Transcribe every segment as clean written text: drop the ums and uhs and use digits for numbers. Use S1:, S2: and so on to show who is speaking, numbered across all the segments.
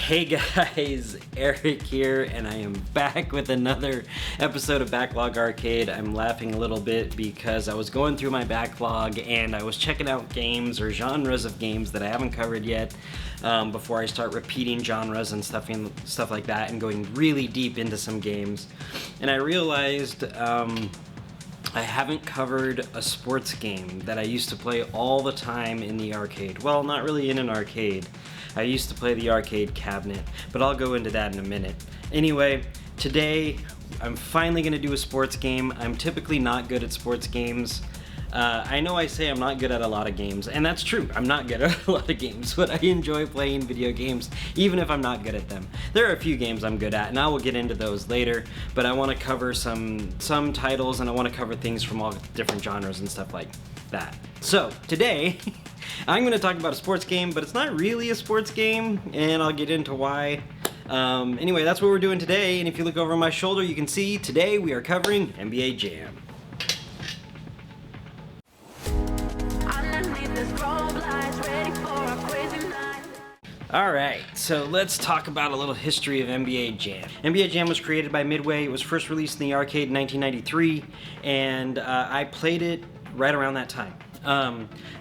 S1: Hey guys, Eric here, and I am back with another episode of Backlog Arcade. I'm laughing a little bit because I was going through my backlog and I was checking out games or genres of games that I haven't covered yet before I start repeating genres and stuff like that and going really deep into some games. And I realized I haven't covered a sports game that I used to play all the time in the arcade. Well, not really in an arcade. I used to play the arcade cabinet, but I'll go into that in a minute. Anyway, today I'm finally going to do a sports game. I'm typically not good at sports games. I know I say I'm not good at a lot of games, and that's true. I'm not good at a lot of games, but I enjoy playing video games, even if I'm not good at them. There are a few games I'm good at, and I will get into those later, but I want to cover some titles, and I want to cover things from all different genres and stuff like that. So, today, I'm going to talk about a sports game, but it's not really a sports game, and I'll get into why. Anyway, that's what we're doing today, and if you look over my shoulder, you can see today we are covering NBA Jam. Alright, so let's talk about a little history of NBA Jam. NBA Jam was created by Midway. It was first released in the arcade in 1993, and I played it right around that time.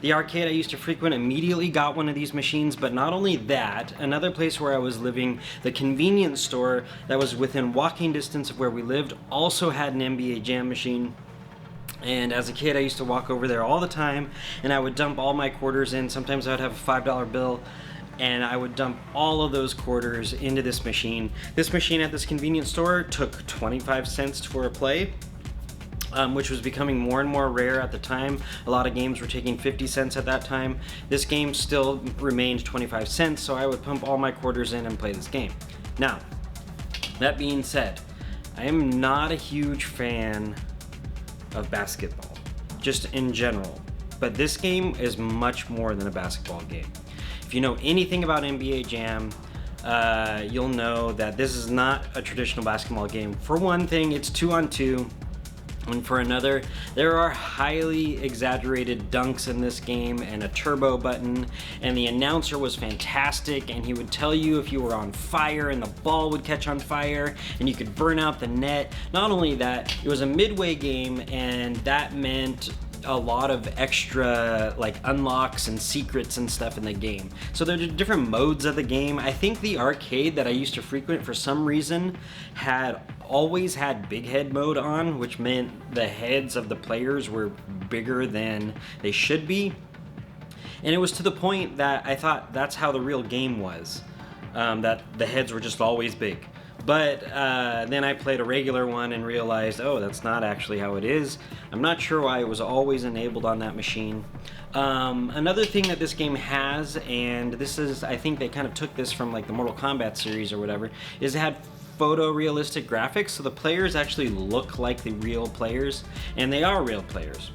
S1: The arcade I used to frequent immediately got one of these machines, but not only that, another place where I was living, the convenience store that was within walking distance of where we lived, also had an NBA Jam machine. And as a kid, I used to walk over there all the time, and I would dump all my quarters in. Sometimes I would have a $5 bill, and I would dump all of those quarters into this machine. This machine at this convenience store took 25 cents for a play, which was becoming more and more rare at the time. A lot of games were taking 50 cents at that time. This game still remained 25 cents, so I would pump all my quarters in and play this game. Now, that being said, I am not a huge fan of basketball, just in general. But this game is much more than a basketball game. If you know anything about NBA Jam, you'll know that this is not a traditional basketball game. For one thing, it's 2-on-2, and for another, there are highly exaggerated dunks in this game and a turbo button, and the announcer was fantastic, and he would tell you if you were on fire and the ball would catch on fire and you could burn out the net. Not only that, it was a Midway game, and that meant a lot of extra like unlocks and secrets and stuff in the game. So there are different modes of the game. I think the arcade that I used to frequent for some reason always had big head mode on, which meant the heads of the players were bigger than they should be. And it was to the point that I thought that's how the real game was, that the heads were just always big. But then I played a regular one and realized, oh, that's not actually how it is. I'm not sure why it was always enabled on that machine. Another thing that this game has, and this is, I think they kind of took this from like the Mortal Kombat series or whatever, is it had photorealistic graphics, so the players actually look like the real players, and they are real players.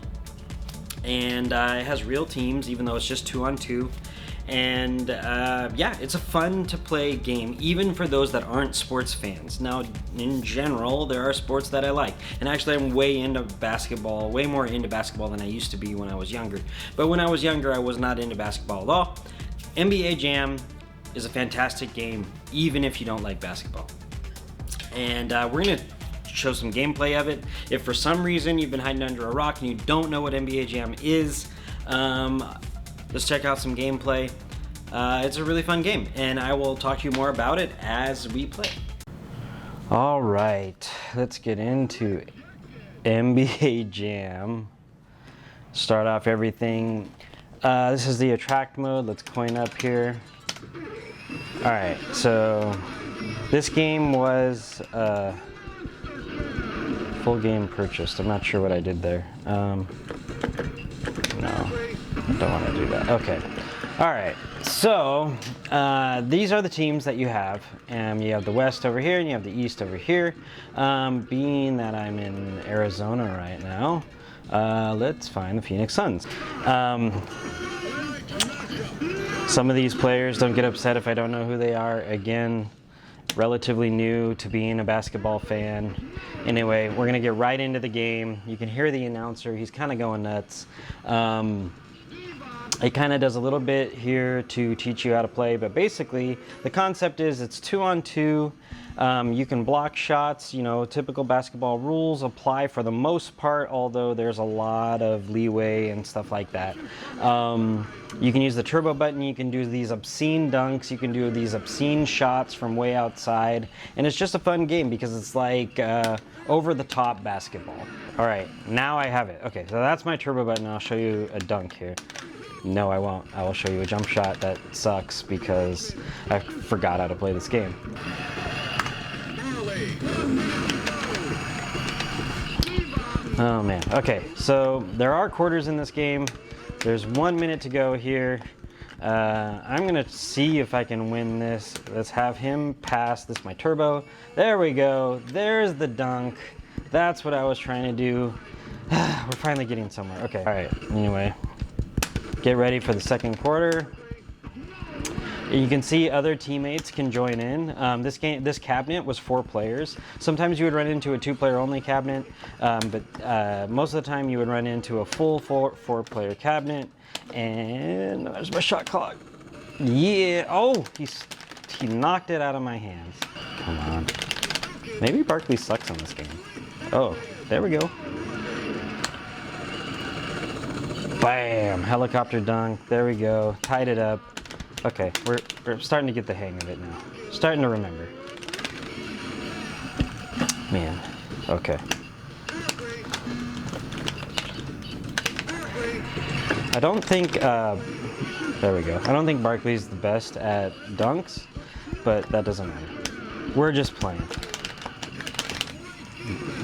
S1: And it has real teams, even though it's just 2-on-2. And yeah, it's a fun to play game, even for those that aren't sports fans. Now, in general, there are sports that I like, and actually I'm way into basketball, way more into basketball than I used to be when I was younger. But when I was younger, I was not into basketball at all. NBA Jam is a fantastic game, even if you don't like basketball. And we're gonna show some gameplay of it. If for some reason you've been hiding under a rock and you don't know what NBA Jam is, let's check out some gameplay. It's a really fun game, and I will talk to you more about it as we play. All right, let's get into NBA Jam. Start off everything. This is the attract mode. Let's coin up here. All right, so this game was full game purchased. I'm not sure what I did there. No. Don't want to do that. Okay. All right. So these are the teams that you have. You have the West over here, and you have the East over here. Being that I'm in Arizona right now, let's find the Phoenix Suns. Some of these players don't get upset if I don't know who they are. Again, relatively new to being a basketball fan. Anyway, we're going to get right into the game. You can hear the announcer. He's kind of going nuts. It kind of does a little bit here to teach you how to play, but basically the concept is it's 2-on-2. You can block shots, you know, typical basketball rules apply for the most part, although there's a lot of leeway and stuff like that. You can use the turbo button, you can do these obscene dunks, you can do these obscene shots from way outside, and it's just a fun game because it's like over-the-top basketball. All right, now I have it. Okay, so that's my turbo button. I'll show you a dunk here. No, I won't. I will show you a jump shot that sucks because I forgot how to play this game. Oh man. Okay, so there are quarters in this game. There's 1 minute to go here. I'm gonna see if I can win this. Let's have him pass. This is my turbo. There we go. There's the dunk. That's what I was trying to do. We're finally getting somewhere. Okay. All right. Anyway. Get ready for the second quarter. You can see other teammates can join in. This cabinet was 4 players. Sometimes you would run into a 2-player only cabinet, but most of the time you would run into a full 4-player cabinet. And there's my shot clock. Yeah. Oh, he knocked it out of my hands. Come on. Maybe Barkley sucks in this game. Oh, there we go. Bam! Helicopter dunk. There we go. Tied it up. Okay, we're starting to get the hang of it now. Starting to remember. Man. Okay. I don't think. There we go. I don't think Barkley's the best at dunks, but that doesn't matter. We're just playing.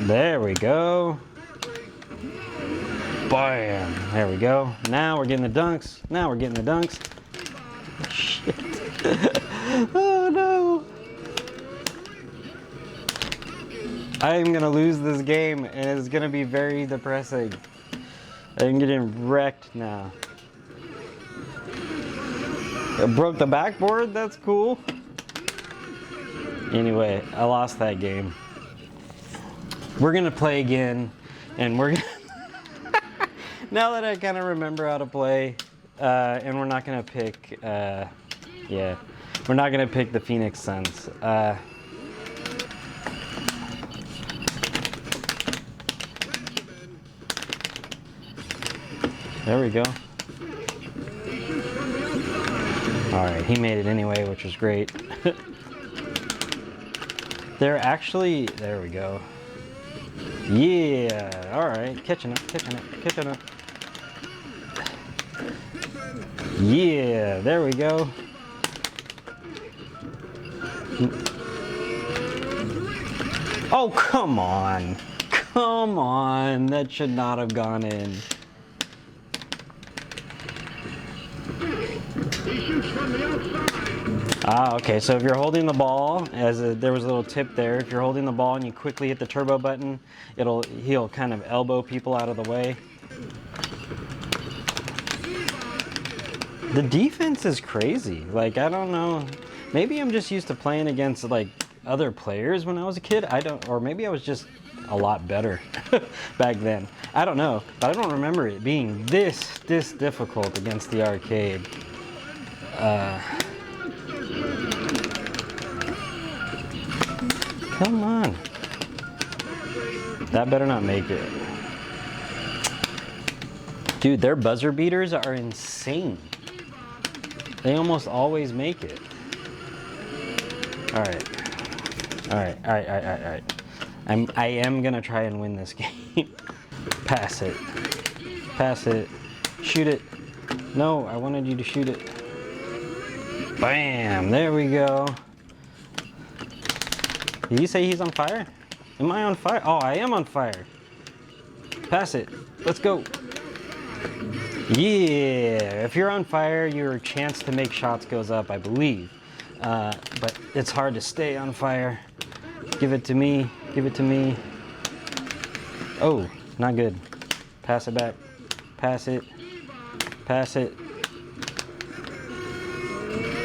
S1: There we go. Bam! There we go. Now we're getting the dunks. Now we're getting the dunks. Shit. Oh no. I am gonna lose this game and it's gonna be very depressing. I'm getting wrecked now. I broke the backboard? That's cool. Anyway, I lost that game. We're gonna play again and we're gonna now that I kind of remember how to play, and we're not gonna pick, yeah, we're not gonna pick the Phoenix Suns. There we go. All right, he made it anyway, which was great. They're actually, there we go. Yeah, all right, catching up, catching up, catching up. Yeah, there we go. Oh, come on. Come on. That should not have gone in. Ah, okay, so if you're holding the ball, there was a little tip there, if you're holding the ball and you quickly hit the turbo button, he'll kind of elbow people out of the way. The defense is crazy. Like, I don't know. Maybe I'm just used to playing against like other players when I was a kid. Or maybe I was just a lot better back then. I don't know, but I don't remember it being this difficult against the arcade. Come on. That better not make it. Dude, their buzzer beaters are insane. They almost always make it. All right. All right, all right, all right, all right. I am gonna try and win this game. Pass it. Pass it. Shoot it. No, I wanted you to shoot it. Bam, there we go. Did you say he's on fire? Am I on fire? Oh, I am on fire. Pass it. Let's go. Yeah, if you're on fire, your chance to make shots goes up, I believe. But it's hard to stay on fire. Give it to me. Give it to me. Oh, not good. Pass it back. Pass it. Pass it.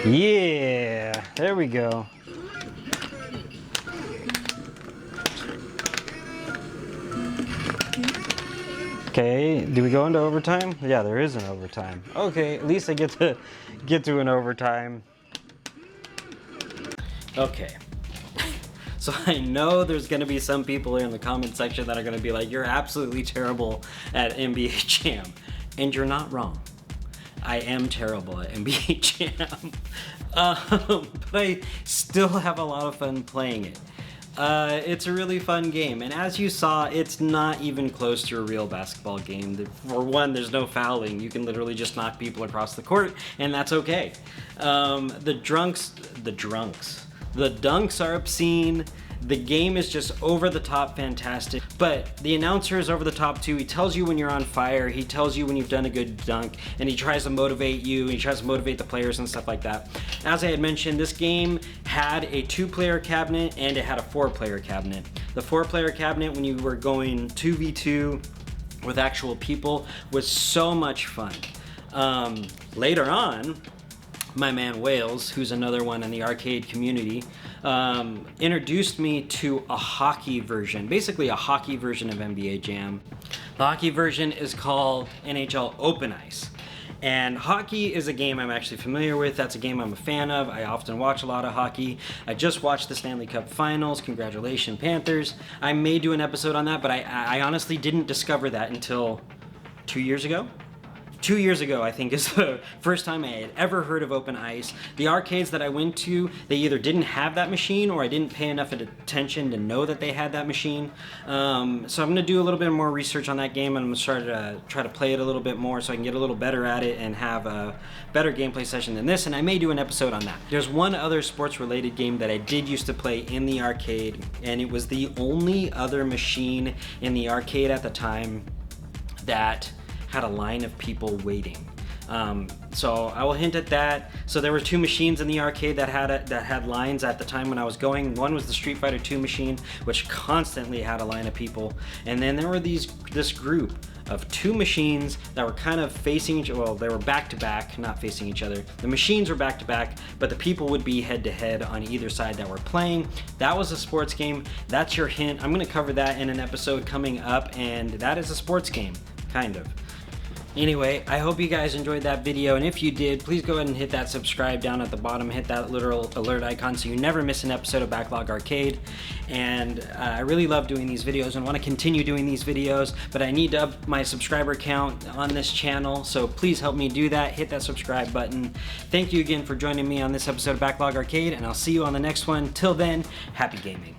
S1: Yeah, there we go. Okay, do we go into overtime? Yeah, there is an overtime. Okay, at least I get to an overtime. Okay. So I know there's gonna be some people in the comment section that are gonna be like, you're absolutely terrible at NBA Jam. And you're not wrong. I am terrible at NBA Jam. But I still have a lot of fun playing it. It's a really fun game, and as you saw, it's not even close to a real basketball game. For one, there's no fouling. You can literally just knock people across the court, and that's okay. The dunks are obscene. The game is just over the top fantastic, but the announcer is over the top too. He tells you when you're on fire, he tells you when you've done a good dunk, and he tries to motivate you, and he tries to motivate the players and stuff like that. As I had mentioned, this game had a 2-player cabinet and it had a 4-player cabinet. The 4-player cabinet, when you were going 2v2 with actual people, was so much fun. Later on, my man Wales, who's another one in the arcade community, introduced me to a hockey version, basically a hockey version of NBA Jam. The hockey version is called NHL Open Ice. And hockey is a game I'm actually familiar with. That's a game I'm a fan of. I often watch a lot of hockey. I just watched the Stanley Cup Finals. Congratulations, Panthers. I may do an episode on that, but I honestly didn't discover that until 2 years ago. 2 years ago, I think, is the first time I had ever heard of Open Ice. The arcades that I went to, they either didn't have that machine or I didn't pay enough attention to know that they had that machine. So I'm going to do a little bit more research on that game, and I'm going to try to play it a little bit more so I can get a little better at it and have a better gameplay session than this, and I may do an episode on that. There's one other sports-related game that I did used to play in the arcade, and it was the only other machine in the arcade at the time that had a line of people waiting. So I will hint at that. So there were 2 machines in the arcade that had lines at the time when I was going. One was the Street Fighter 2 machine, which constantly had a line of people, and then there were this group of 2 machines that were kind of facing each other. Well, they were back to back, not facing each other. The machines were back to back, but the people would be head to head on either side that were playing. That was a sports game. That's your hint. I'm going to cover that in an episode coming up, and that is a sports game, kind of. Anyway, I hope you guys enjoyed that video, and if you did, please go ahead and hit that subscribe down at the bottom, hit that little alert icon so you never miss an episode of Backlog Arcade. And I really love doing these videos and want to continue doing these videos, but I need to up my subscriber count on this channel, so please help me do that. Hit that subscribe button. Thank you again for joining me on this episode of Backlog Arcade, and I'll see you on the next one. Till then, happy gaming.